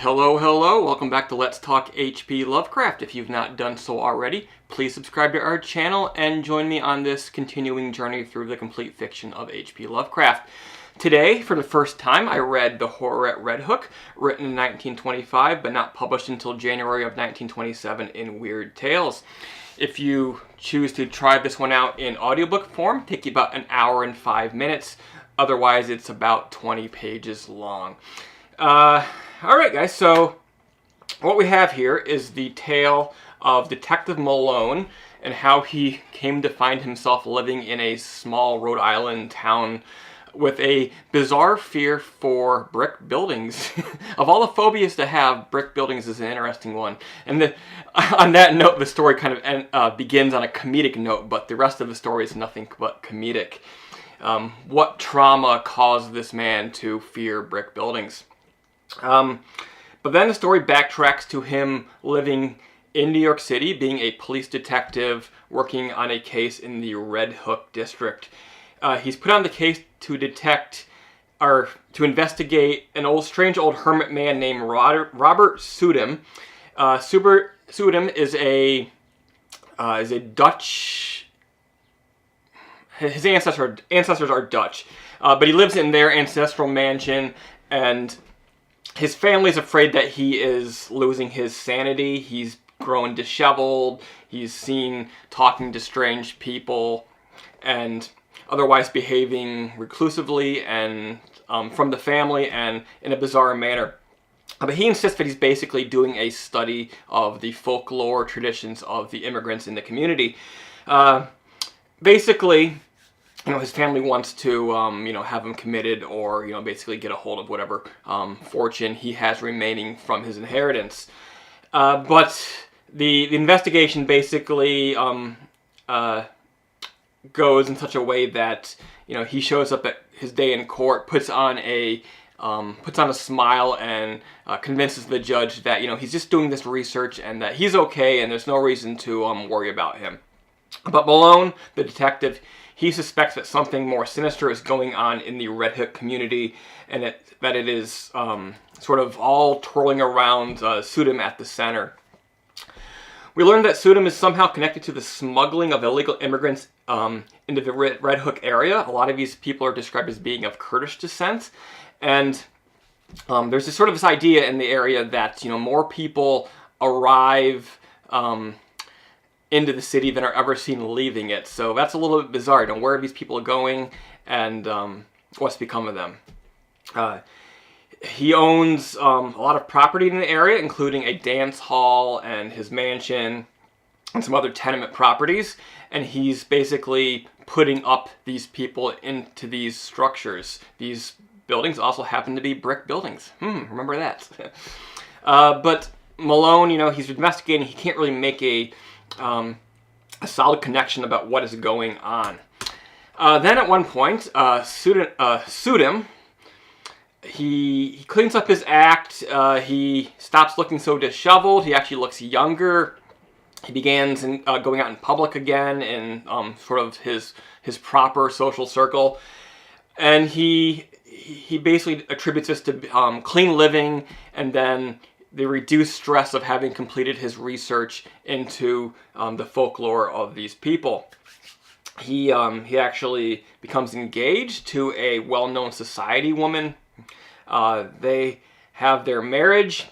Hello, hello. Welcome back to Let's Talk H.P. Lovecraft. If you've not done so already, please subscribe to our channel and join me on this continuing journey through the complete fiction of H.P. Lovecraft. Today, for the first time, I read The Horror at Red Hook, written in 1925, but not published until January of 1927 in Weird Tales. If you choose to try this one out in audiobook form, take you about an hour and 5 minutes. Otherwise, it's about 20 pages long. Alright guys, so what we have here is the tale of Detective Malone and how he came to find himself living in a small Rhode Island town with a bizarre fear for brick buildings. Of all the phobias to have, brick buildings is an interesting one. And on that note, the story kind of begins on a comedic note, but the rest of the story is nothing but comedic. What trauma caused this man to fear brick buildings? But then the story backtracks to him living in New York City, being a police detective working on a case in the Red Hook district. He's put on the case to investigate an strange old hermit man named Robert Soodum. Soodum is a Dutch. His ancestors are Dutch, but he lives in their ancestral mansion, and his family's afraid that he is losing his sanity. He's grown disheveled. He's seen talking to strange people and otherwise behaving reclusively and from the family and in a bizarre manner. But he insists that he's basically doing a study of the folklore traditions of the immigrants in the community. Basically, his family wants to, have him committed or, basically get a hold of whatever fortune he has remaining from his inheritance. But the investigation basically goes in such a way that, he shows up at his day in court, puts on a smile and convinces the judge that, he's just doing this research and that he's okay and there's no reason to worry about him. But Malone, the detective, he suspects that something more sinister is going on in the Red Hook community, and that it is sort of all twirling around Soodum at the center. We learned that Soodum is somehow connected to the smuggling of illegal immigrants into the Red Hook area. A lot of these people are described as being of Kurdish descent, and there's this idea in the area that more people arrive into the city than are ever seen leaving it. So that's a little bit bizarre. Where are these people going and what's become of them? He owns a lot of property in the area, including a dance hall and his mansion and some other tenement properties. And he's basically putting up these people into these structures. These buildings also happen to be brick buildings. Remember that. But Malone, he's investigating. He can't really make a solid connection about what is going on. Then at one point, Soodum, he cleans up his act. He stops looking so disheveled. He actually looks younger. He begins going out in public again in sort of his proper social circle, and he basically attributes this to clean living and then the reduced stress of having completed his research into the folklore of these people. He actually becomes engaged to a well-known society woman. They have their marriage.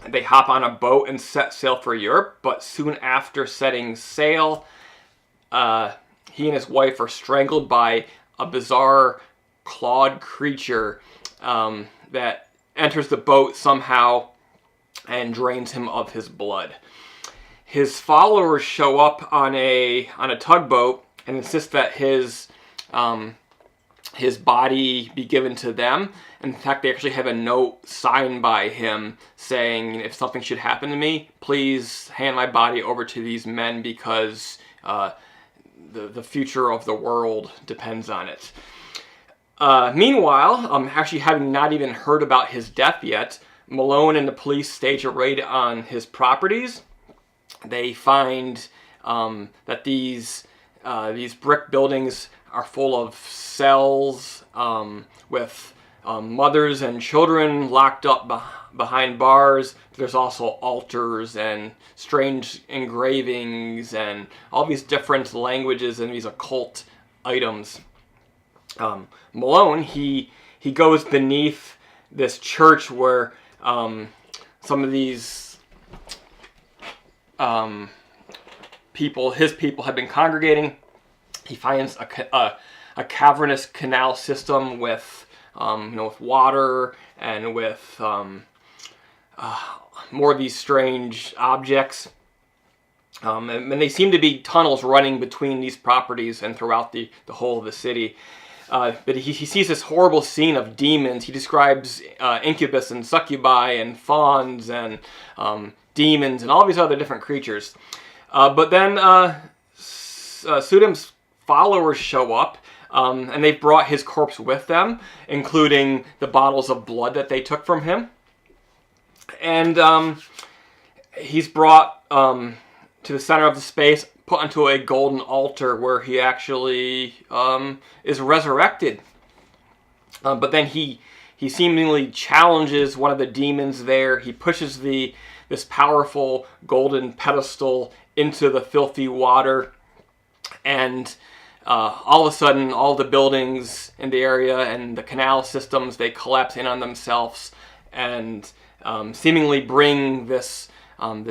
They hop on a boat and set sail for Europe, but soon after setting sail, he and his wife are strangled by a bizarre clawed creature that enters the boat somehow and drains him of his blood. His followers show up on a tugboat and insist that his body be given to them. In fact, they actually have a note signed by him saying, if something should happen to me, please hand my body over to these men because the future of the world depends on it. Meanwhile, actually having not even heard about his death yet, Malone and the police stage a raid on his properties. They find that these brick buildings are full of cells with mothers and children locked up behind bars. There's also altars and strange engravings and all these different languages and these occult items. Malone, he goes beneath this church where some of these his people have been congregating. He finds a cavernous canal system with with water and with more of these strange objects. And they seem to be tunnels running between these properties and throughout the whole of the city. But he sees this horrible scene of demons. He describes incubus and succubi and fauns and demons and all these other different creatures. But then Sudam's followers show up, and they've brought his corpse with them, including the bottles of blood that they took from him. And he's brought to the center of the space, put onto a golden altar where he actually is resurrected. But then he seemingly challenges one of the demons there. He pushes this powerful golden pedestal into the filthy water, and all of a sudden, all the buildings in the area and the canal systems, they collapse in on themselves and seemingly bring this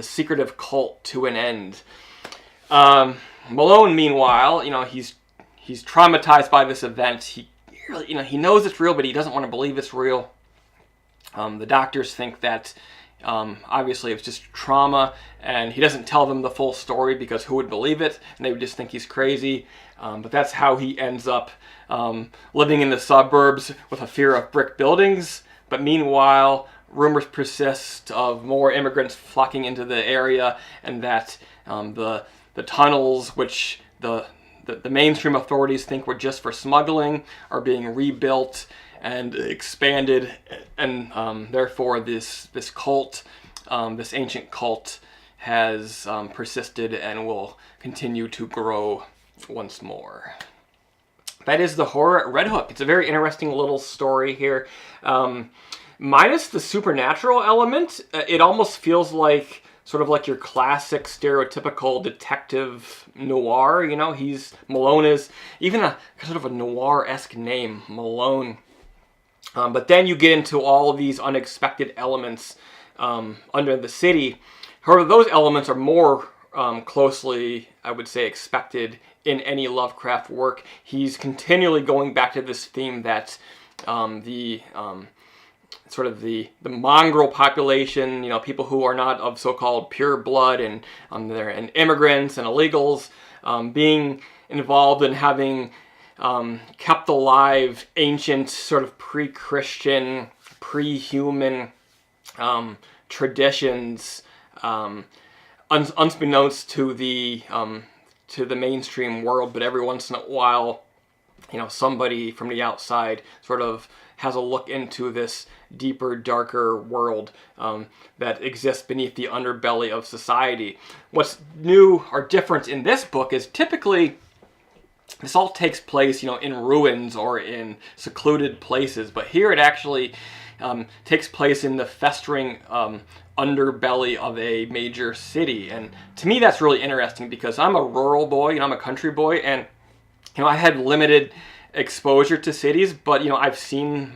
secretive cult to an end. Malone, meanwhile, he's traumatized by this event. He really, he knows it's real, but he doesn't want to believe it's real. The doctors think that obviously it's just trauma, and he doesn't tell them the full story because who would believe it? And they would just think he's crazy. But that's how he ends up living in the suburbs with a fear of brick buildings. But meanwhile, rumors persist of more immigrants flocking into the area, and that the tunnels, which the mainstream authorities think were just for smuggling, are being rebuilt and expanded, and therefore this cult, this ancient cult, has persisted and will continue to grow once more. That is the horror at Red Hook. It's a very interesting little story here. Minus the supernatural element, it almost feels like sort of like your classic stereotypical detective noir. Malone is even a sort of a noir-esque name, Malone. But then you get into all of these unexpected elements under the city. However, those elements are more closely, I would say, expected in any Lovecraft work. He's continually going back to this theme that the mongrel population, people who are not of so-called pure blood and immigrants and illegals, being involved in having kept alive ancient sort of pre-Christian, pre-human traditions, unbeknownst to the mainstream world. But every once in a while, somebody from the outside sort of has a look into this deeper, darker world that exists beneath the underbelly of society. What's new or different in this book is typically this all takes place, in ruins or in secluded places, but here it actually takes place in the festering underbelly of a major city. And to me, that's really interesting because I'm a rural boy, I'm a country boy, and I had limited exposure to cities, but I've seen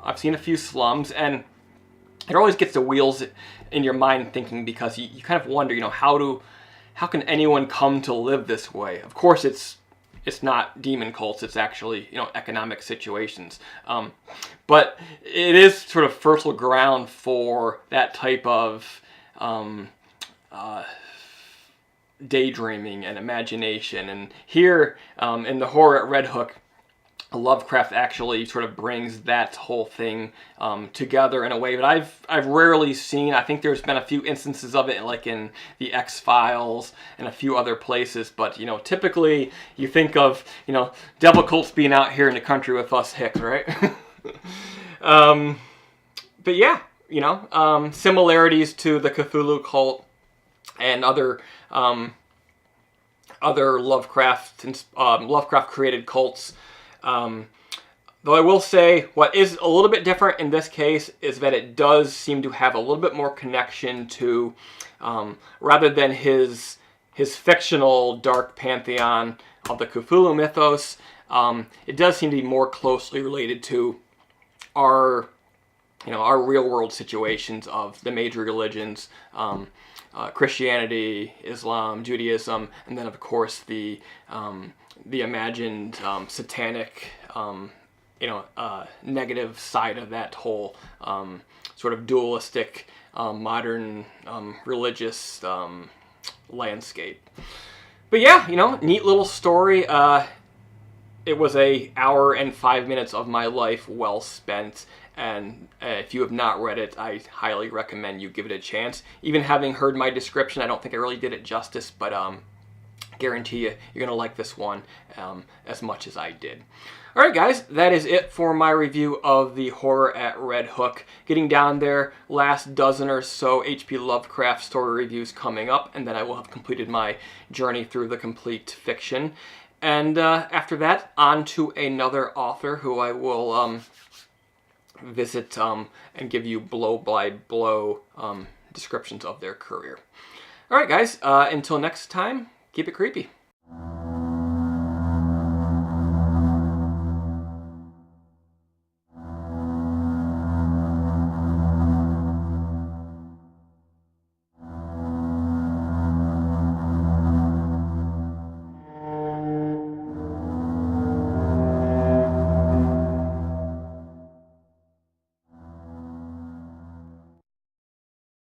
a few slums, and it always gets the wheels in your mind thinking, because you kind of wonder, how can anyone come to live this way? Of course, it's not demon cults, it's actually, economic situations. But it is sort of fertile ground for that type of daydreaming and imagination. And here, in the horror at Red Hook, Lovecraft actually sort of brings that whole thing together in a way that I've rarely seen. I think there's been a few instances of it, like in the X-Files and a few other places. But typically you think of devil cults being out here in the country with us hicks, right? But yeah, similarities to the Cthulhu cult and other Lovecraft created cults. Though I will say what is a little bit different in this case is that it does seem to have a little bit more connection to, rather than his fictional dark pantheon of the Cthulhu Mythos, it does seem to be more closely related to our real world situations of the major religions, Christianity, Islam, Judaism, and then of course the imagined satanic negative side of that whole sort of dualistic modern religious landscape. But yeah, neat little story. It was an hour and 5 minutes of my life well spent, and if you have not read it, I highly recommend you give it a chance. Even having heard my description, I don't think I really did it justice, but guarantee you, you're going to like this one as much as I did. Alright guys, that is it for my review of the Horror at Red Hook. Getting down there, last dozen or so H.P. Lovecraft story reviews coming up, and then I will have completed my journey through the complete fiction. And after that, on to another author who I will visit and give you blow-by-blow descriptions of their career. Alright guys, until next time, keep it creepy.